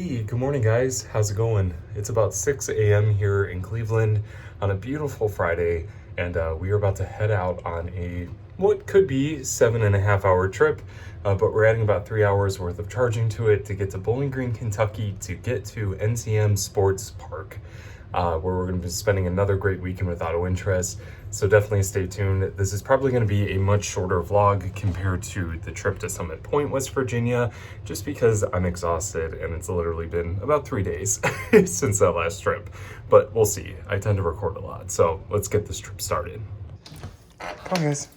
Hey, good morning guys. How's it going? It's about 6 a.m. here in Cleveland on a beautiful Friday, and we are about to head out on a what could be 7.5 hour trip, but we're adding about 3 hours worth of charging to it to get to Bowling Green, Kentucky, to get to NCM Sports Park, where we're going to be spending another great weekend with Auto Interest. So definitely stay tuned. This is probably going to be a much shorter vlog compared to the trip to Summit Point, West Virginia, just because I'm exhausted and it's literally been about 3 days since that last trip. But we'll see. I tend to record a lot. So let's get this trip started. Come on, guys.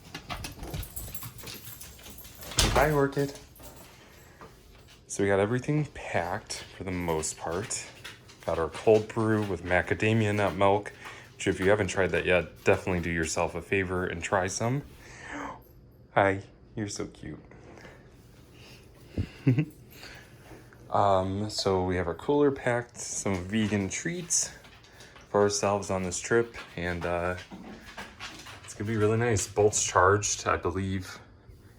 Hi, Orchid. So we got everything packed for the most part. Got our cold brew with macadamia nut milk, which if you haven't tried that yet, definitely do yourself a favor and try some. Hi, you're so cute. So we have our cooler packed, some vegan treats for ourselves on this trip, and it's gonna be really nice. Bolt's charged, I believe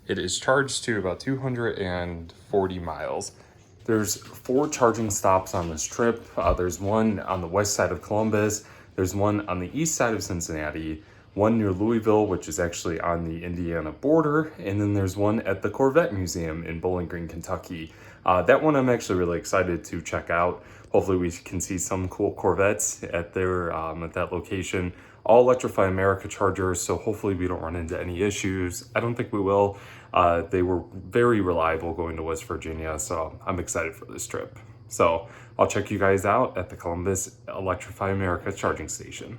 it is charged to about 240 miles. There's 4 charging stops on this trip. There's one on the west side of Columbus. There's one on the east side of Cincinnati, one near Louisville, which is actually on the Indiana border, and then there's one at the Corvette Museum in Bowling Green, Kentucky. That one I'm actually really excited to check out. Hopefully we can see some cool Corvettes at their at that location. All Electrify America chargers, so hopefully we don't run into any issues. I don't think we will. They were very reliable going to West Virginia, so I'm excited for this trip. So I'll check you guys out at the Columbus Electrify America charging station.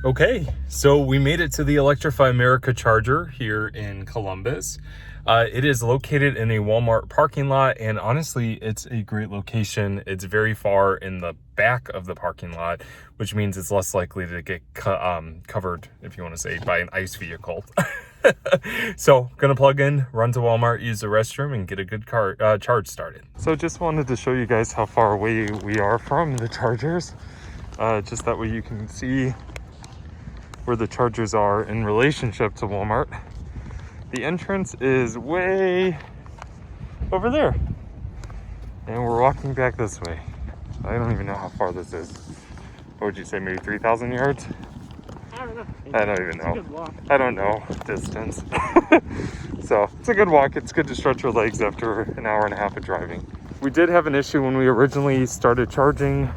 Okay, so we made it to the Electrify America charger here in Columbus. It is located in a Walmart parking lot, and honestly, it's a great location. It's very far in the back of the parking lot, which means it's less likely to get covered, if you want to say, by an ICE vehicle. So gonna plug in, run to Walmart, use the restroom, and get a good charge started. So just wanted to show you guys how far away we are from the chargers, just that way you can see where the chargers are in relationship to Walmart. The entrance is way over there, and we're walking back this way. I don't even know how far this is. What would you say, maybe 3,000 yards? I don't know. I don't even know. It's a good walk. I don't know distance. So it's a good walk. It's good to stretch your legs after an hour and a half of driving. We did have an issue when we originally started charging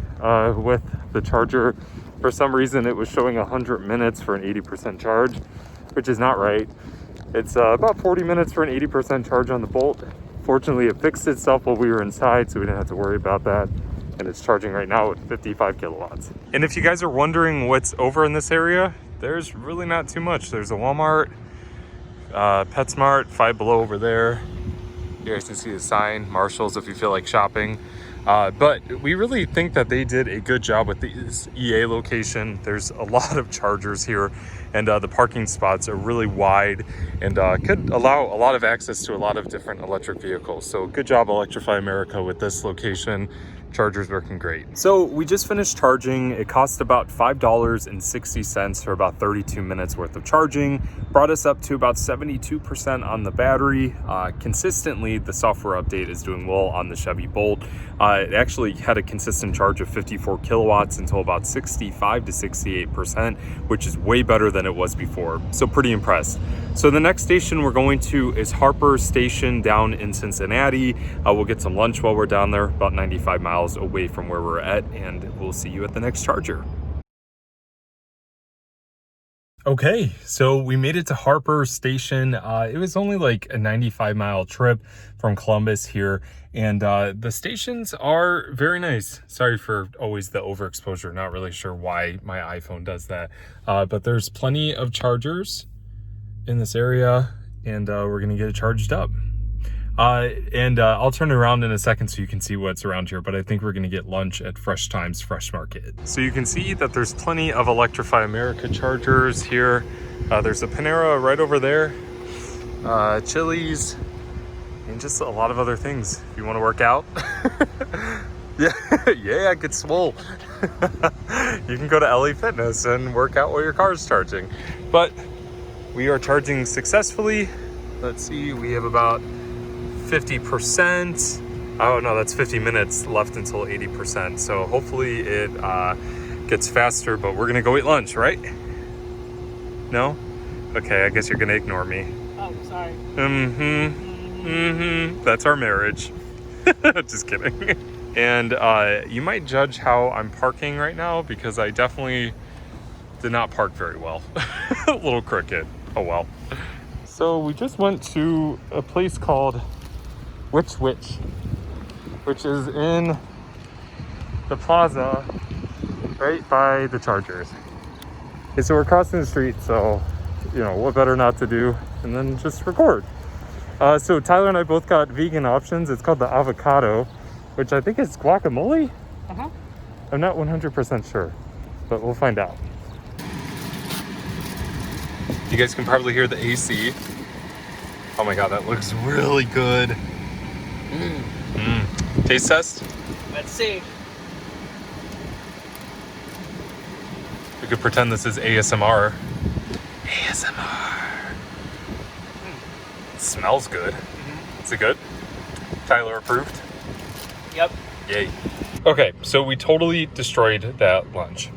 with the charger. For some reason, it was showing 100 minutes for an 80% charge, which is not right. It's about 40 minutes for an 80% charge on the Bolt. Fortunately, it fixed itself while we were inside, so we didn't have to worry about that. And it's charging right now at 55 kilowatts. And if you guys are wondering what's over in this area, there's really not too much. There's a Walmart, PetSmart, Five Below over there. You guys can see the sign, Marshall's if you feel like shopping. But we really think that they did a good job with this EA location. There's a lot of chargers here, and the parking spots are really wide and could allow a lot of access to a lot of different electric vehicles. So good job, Electrify America, with this location. Charger's working great. So we just finished charging. It cost about $5.60 for about 32 minutes worth of charging. Brought us up to about 72% on the battery. Consistently, the software update is doing well on the Chevy Bolt. It actually had a consistent charge of 54 kilowatts until about 65 to 68%, which is way better than it was before. So pretty impressed. So the next station we're going to is Harper Station down in Cincinnati. We'll get some lunch while we're down there, about 95 miles away from where we're at, and we'll see you at the next charger. Okay, so we made it to Harper Station. It was only like a 95-mile trip from Columbus here, and the stations are very nice. Sorry for always the overexposure, not really sure why my iPhone does that, but there's plenty of chargers in this area, and we're gonna get it charged up. I'll turn it around in a second so you can see what's around here, but I think we're gonna get lunch at Fresh Times Fresh Market. So you can see that there's plenty of Electrify America chargers here. There's a Panera right over there, Chili's, and just a lot of other things if you wanna work out. Yeah, get swole. You can go to LA Fitness and work out while your car's charging. But we are charging successfully. Let's see, we have about 50%. Oh no, that's 50 minutes left until 80%. So hopefully it gets faster, but we're gonna go eat lunch, right? No? Okay, I guess you're gonna ignore me. Oh, sorry. That's our marriage. Just kidding. And you might judge how I'm parking right now because I definitely did not park very well. A little crooked. Oh well. So we just went to a place called Which, which is in the plaza right by the Chargers. Okay, so we're crossing the street, so you know what better not to do and then just record. So Tyler and I both got vegan options. It's called the avocado, which I think is guacamole. I'm not 100% sure, but we'll find out. You guys can probably hear the AC. Oh my god, that looks really good. Taste test? Let's see. We could pretend this is ASMR. ASMR. It smells good. Is it good? Tyler approved? Yep. Yay. Okay, so we totally destroyed that lunch.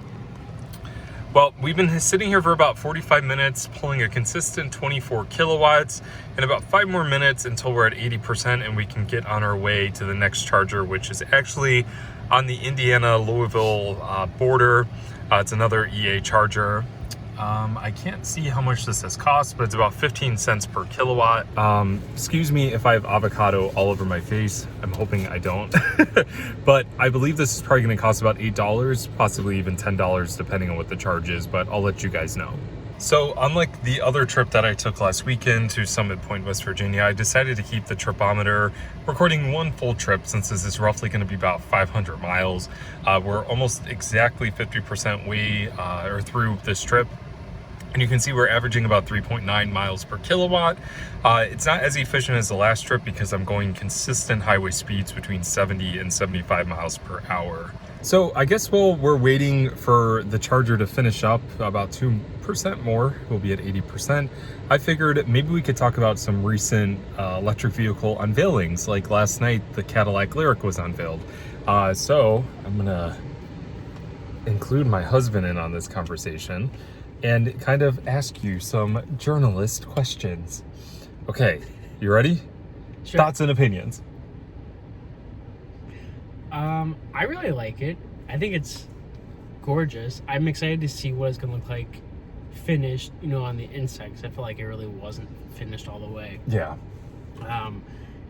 Well, we've been sitting here for about 45 minutes, pulling a consistent 24 kilowatts, and about 5 more minutes until we're at 80% and we can get on our way to the next charger, which is actually on the Indiana-Louisville border. It's another EA charger. I can't see how much this has cost, but it's about 15 cents per kilowatt. Excuse me if I have avocado all over my face. I'm hoping I don't. But I believe this is probably gonna cost about $8, possibly even $10, depending on what the charge is, but I'll let you guys know. So unlike the other trip that I took last weekend to Summit Point, West Virginia, I decided to keep the tripometer recording one full trip since this is roughly going to be about 500 miles. We're almost exactly 50% way or through this trip. And you can see we're averaging about 3.9 miles per kilowatt. It's not as efficient as the last trip because I'm going consistent highway speeds between 70 and 75 miles per hour. So I guess while we're waiting for the charger to finish up, about 2% more, we'll be at 80%. I figured maybe we could talk about some recent electric vehicle unveilings. Like last night, the Cadillac Lyriq was unveiled. So I'm gonna include my husband in on this conversation and kind of ask you some journalist questions. Okay, you ready? Sure. Thoughts and opinions. I really like it. I think it's gorgeous. I'm excited to see what it's gonna look like finished, you know, on the inside, because I feel like it really wasn't finished all the way. Yeah.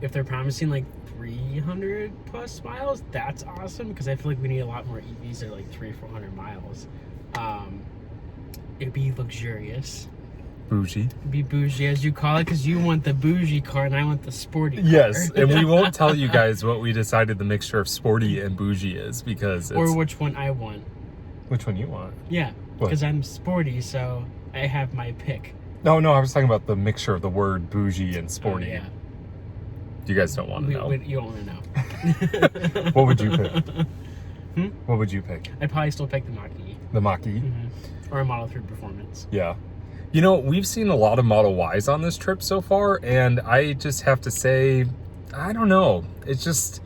If they're promising like 300 plus miles, that's awesome, because I feel like we need a lot more EVs that are like 300-400 miles. It'd be luxurious. Bougie. It'd be bougie, as you call it, because you want the bougie car and I want the sporty car. Yes, and we won't tell you guys what we decided the mixture of sporty and bougie is, because it's... Or which one I want. Which one you want? Yeah, because I'm sporty, so I have my pick. No, I was talking about the mixture of the word bougie and sporty. Oh, yeah. You guys don't want to know. You don't want to know. What would you pick? What would you pick? I'd probably still pick the Mach-E. The Mach-E? Or a Model 3 Performance. Yeah. You know, we've seen a lot of Model Ys on this trip so far, and I just have to say, I don't know. It's just,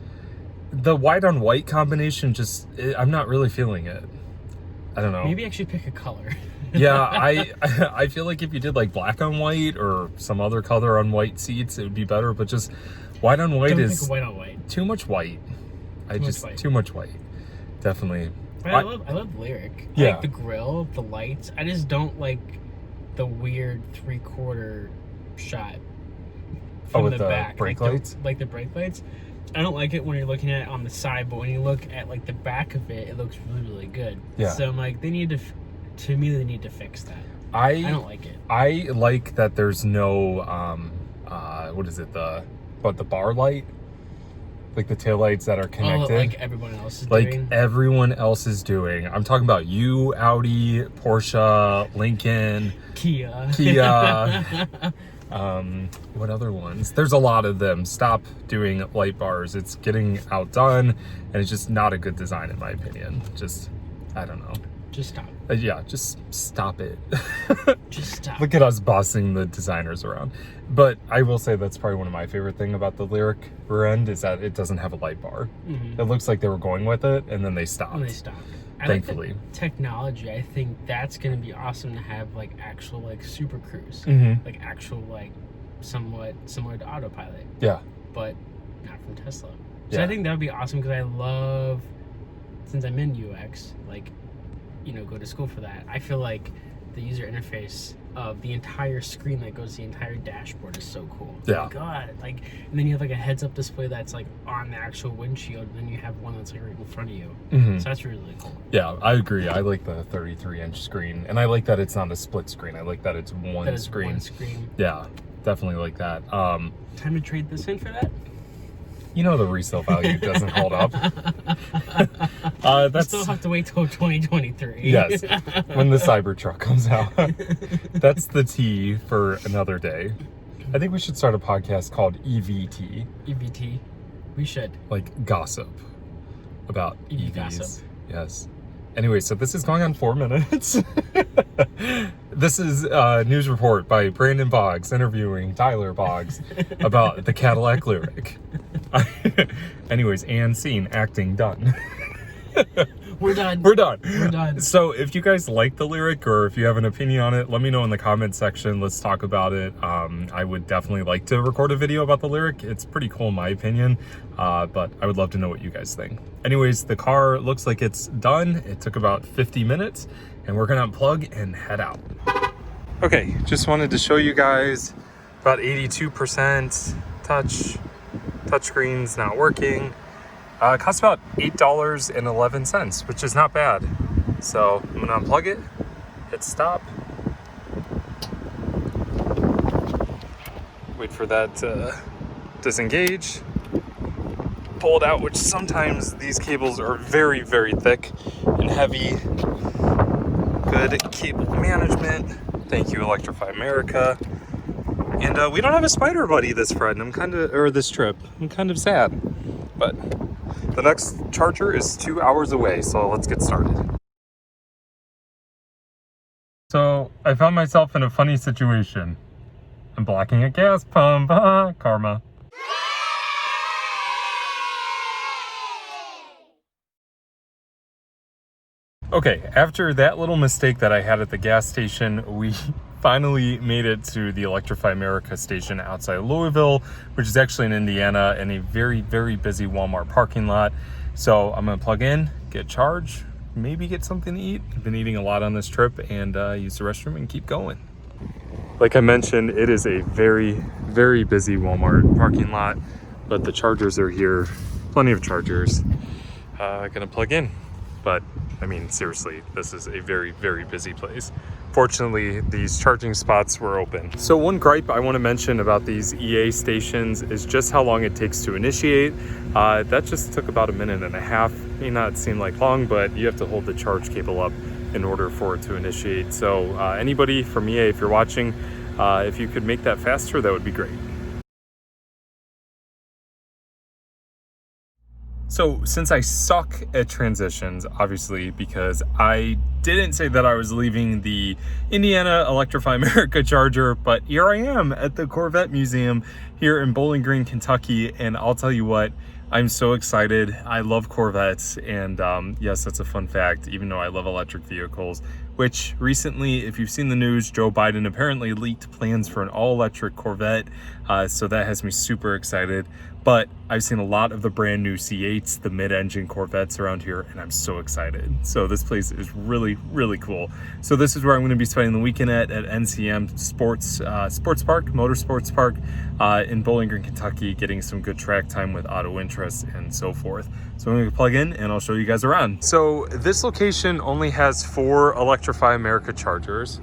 the white on white combination I'm not really feeling it. I don't know. Maybe I should pick a color. Yeah, I feel like if you did like black on white or some other color on white seats, it would be better, but just white on white is white on white. Too much white. Too much white. Definitely. But I love the Lyriq. Yeah. I like the grille, the lights. I just don't like the weird 3/4 shot from the back. Brake lights? Like the brake lights. I don't like it when you're looking at it on the side, but when you look at like the back of it, it looks really, really good. Yeah. So I'm like, they need to fix that. I don't like it. I like that there's no what is it, the bar light? Like the taillights that are connected. Oh, like everyone else is doing? Like everyone else is doing. I'm talking about you, Audi, Porsche, Lincoln, Kia. What other ones? There's a lot of them. Stop doing light bars. It's getting outdone, and it's just not a good design in my opinion. Just, I don't know. Just stop. Yeah, just stop it. Just stop. Look at us bossing the designers around. But I will say that's probably one of my favorite thing about the Lyric rear end is that it doesn't have a light bar. It looks like they were going with it, and then they stopped. And they stopped. Thankfully. Like the technology, I think that's going to be awesome to have, like, actual, like, Super Cruise. Like, actual, like, somewhat similar to autopilot. Yeah. But not from Tesla. So I think that would be awesome because I love, since I'm in UX, like, you know, go to school for that. I feel like the user interface of the entire screen that goes to the entire dashboard is so cool. Yeah. Like, God, like, and then you have like a heads-up display that's like on the actual windshield, and then you have one that's like right in front of you. So that's really, really cool. Yeah, I agree. I like the 33-inch screen, and I like that it's not a split screen. I like that it's one screen. One screen. Yeah, definitely like that. Time to trade this in for that? You know the resale value doesn't hold up. That's still have to wait till 2023. Yes, when the Cybertruck comes out. That's the tea for another day. I think we should start a podcast called EVT. EVT. We should. Like gossip about EV EVs. gossip. Yes. Anyway, so this is going on 4 minutes. This is a news report by Brandon Boggs interviewing Tyler Boggs about the Cadillac Lyric. Anyways, and scene, acting, done. We're done. We're done. We're done. So if you guys like the Lyric or if you have an opinion on it, let me know in the comment section. Let's talk about it. I would definitely like to record a video about the Lyric. It's pretty cool in my opinion, but I would love to know what you guys think. Anyways, the car looks like it's done. It took about 50 minutes and we're gonna unplug and head out. Okay, just wanted to show you guys about 82% touchscreen's not working. It costs about $8.11, which is not bad. So I'm gonna unplug it, hit stop. Wait for that to disengage. Pull it out, which sometimes these cables are very, very thick and heavy. Good cable management. Thank you, Electrify America. And we don't have a spider buddy this trip. I'm kind of sad. But the next charger is 2 hours away, so let's get started. So I found myself in a funny situation. I'm blocking a gas pump. Karma. Okay, after that little mistake that I had at the gas station, we finally made it to the Electrify America station outside Louisville, which is actually in Indiana, in a very, very busy Walmart parking lot. So I'm gonna plug in, get charged, maybe get something to eat. I've been eating a lot on this trip, and use the restroom and keep going. Like I mentioned, it is a very, very busy Walmart parking lot, but the chargers are here, plenty of chargers. Gonna plug in. But I mean, seriously, this is a very, very busy place. Fortunately, these charging spots were open. So one gripe I want to mention about these EA stations is just how long it takes to initiate. That just took about 1.5 minutes. May not seem like long, but you have to hold the charge cable up in order for it to initiate. So anybody from EA, if you're watching, if you could make that faster, that would be great. So since I suck at transitions, obviously, because I didn't say that I was leaving the Indiana Electrify America charger, but here I am at the Corvette Museum here in Bowling Green, Kentucky. And I'll tell you what, I'm so excited. I love Corvettes. And yes, that's a fun fact, even though I love electric vehicles, which recently, if you've seen the news, Joe Biden apparently leaked plans for an all-electric Corvette. So that has me super excited. But I've seen a lot of the brand new C8s, the mid-engine Corvettes around here, and I'm so excited. So this place is really, really cool. So this is where I'm going to be spending the weekend at NCM Motorsports Park in Bowling Green, Kentucky, getting some good track time with auto interest and so forth. So I'm going to plug in and I'll show you guys around. So this location only has 4 Electrify America chargers.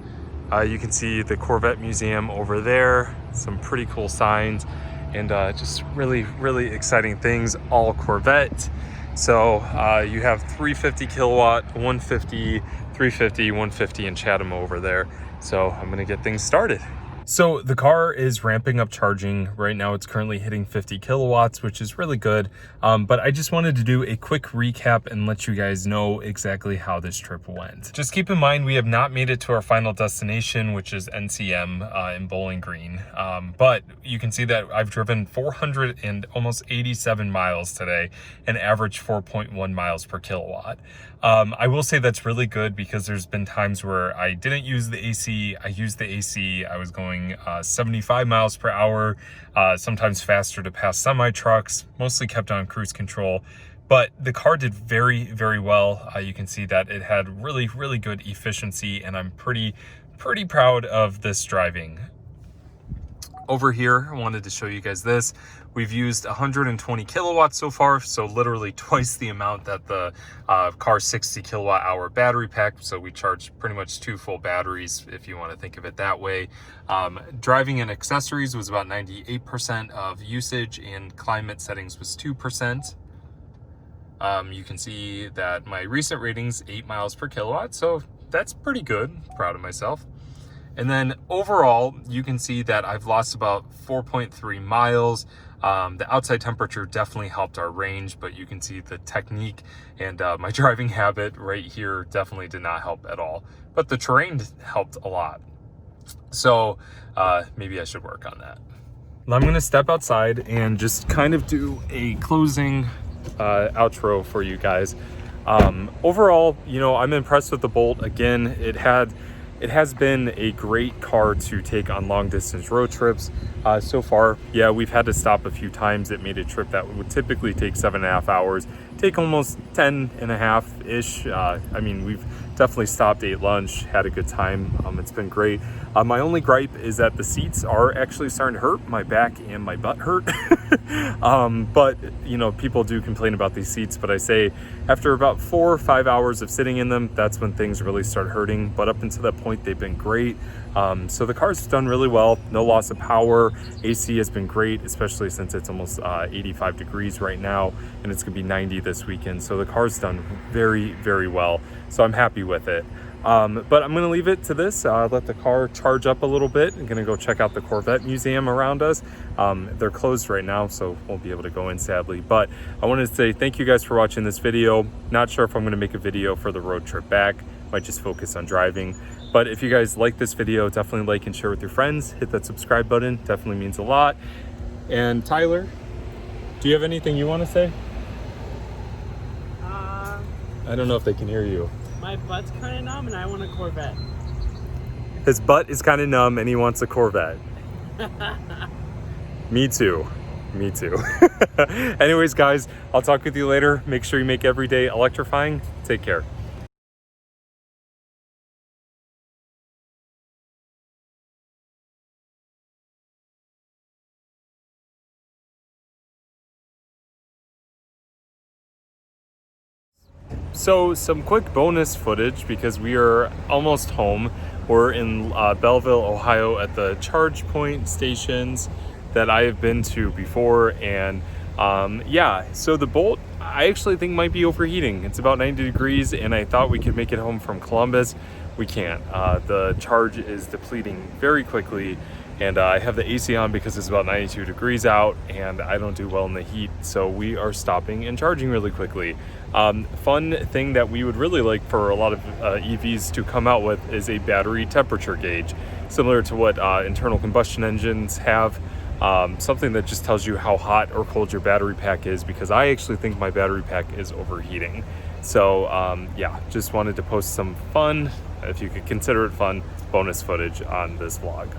You can see the Corvette Museum over there, some pretty cool signs. And just really, really exciting things, all Corvette. So you have 350 kilowatt, 150, 350, 150 in Chatham over there. So I'm gonna get things started. So the car is ramping up charging. Right now it's currently hitting 50 kilowatts, which is really good. But I just wanted to do a quick recap and let you guys know exactly how this trip went. Just keep in mind, we have not made it to our final destination, which is NCM in Bowling Green. But you can see that I've driven 400 and almost 87 miles today and averaged 4.1 miles per kilowatt. I will say that's really good because there's been times where I didn't use the AC. I used the AC. I was going 75 miles per hour, sometimes faster to pass semi trucks, mostly kept on cruise control. But the car did very, very well. You can see that it had really, really good efficiency, and I'm pretty proud of this driving. Over here, I wanted to show you guys this. We've used 120 kilowatts so far, so literally twice the amount that the car's 60 kilowatt hour battery pack. So we charge pretty much 2 full batteries, if you want to think of it that way. Driving and accessories was about 98% of usage, and climate settings was 2%. You can see that my recent ratings 8 miles per kilowatt, so that's pretty good. Proud of myself. And then overall, you can see that I've lost about 4.3 miles. The outside temperature definitely helped our range, but you can see the technique and my driving habit right here definitely did not help at all. But the terrain helped a lot. So maybe I should work on that. I'm gonna step outside and just kind of do a closing outro for you guys. Overall, you know, I'm impressed with the Bolt. Again, it has been a great car to take on long distance road trips. So far, yeah, we've had to stop a few times. It made a trip that would typically take 7.5 hours, take almost 10.5-ish. I mean, we've definitely stopped, ate lunch, had a good time. It's been great. My only gripe is that the seats are actually starting to hurt. My back and my butt hurt. But you know, people do complain about these seats, but I say after about 4 or 5 hours of sitting in them, that's when things really start hurting. But up until that point, they've been great. So the car's done really well. No loss of power. AC has been great, especially since it's almost 85 degrees right now, and it's gonna be 90 this weekend. So the car's done very, very well. So I'm happy with it. But I'm gonna leave it to this, let the car charge up a little bit. I'm gonna go check out the Corvette Museum around us. They're closed right now, so won't be able to go in, sadly. But I wanted to say thank you guys for watching this video. Not sure if I'm gonna make a video for the road trip back. Might just focus on driving. But if you guys like this video, definitely like and share with your friends. Hit that subscribe button, definitely means a lot. And Tyler, do you have anything you wanna say? I don't know if they can hear you. My butt's kind of numb and I want a Corvette. His butt is kind of numb and he wants a Corvette. Me too. Me too. Anyways, guys, I'll talk with you later. Make sure you make every day electrifying. Take care. So some quick bonus footage because we are almost home. We're in Belleville, Ohio at the charge point stations that I have been to before. And yeah, so the Bolt I actually think might be overheating. It's about 90 degrees and I thought we could make it home from Columbus. We can't. The charge is depleting very quickly. And I have the AC on because it's about 92 degrees out and I don't do well in the heat. So we are stopping and charging really quickly. Fun thing that we would really like for a lot of EVs to come out with is a battery temperature gauge, similar to what internal combustion engines have. Something that just tells you how hot or cold your battery pack is, because I actually think my battery pack is overheating. So yeah, just wanted to post some fun, if you could consider it fun, bonus footage on this vlog.